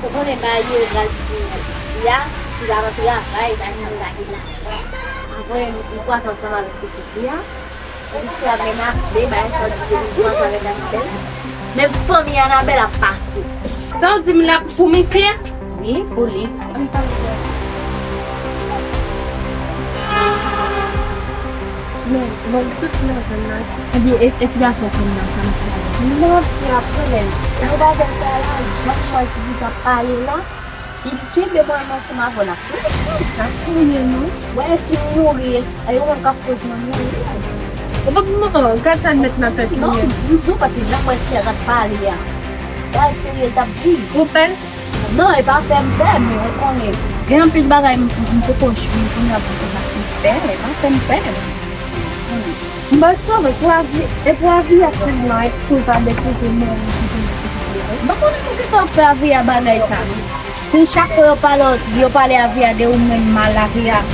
Pokoknya bayi ya tidak ada ya baik dan yang lagi lah. Aku yang kuasa sama dia. Itu ya memang sih baik soal kuasa dengan dia. Mais famille Annabelle a passé. Ça, dis-moi là pour monsieur. Oui, pour lui. Non, ça, c'est là, ça, là. Esse garçom criminal, sabe? Não tinha problema. Na verdade, ela já foi de trabalho lá. Se que bebeu a nossa avó lá. Ouais, se mourir. Aí eu nunca fui de uma mulher. Huwag mo ko, kahit saan natin Não, yun. não precisa não pode ser trabalho. Vai ser da vida. Open? Não, é para temper, meu, com ele. Ganha um pin bagay mo po show kung nga po sa temper, é para temper. But so, pravi aksen like kung paano ko mo. Bako na kung kasi pa via bagay sa amin. Si chaque parole, yo parle à via de ou même mal à via,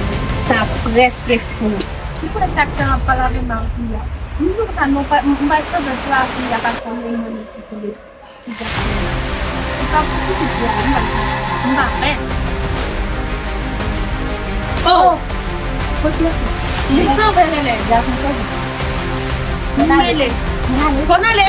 ça presque fou. Di ko na siya ka pala rin mga kuya. Hindi ko tanong pa, mbay sa ba pravi akan ko yung manipulate. Sige. Tapos ko si kuya, mbay. Oh! Ito ba nila? Já com tudo. Nale. Konale.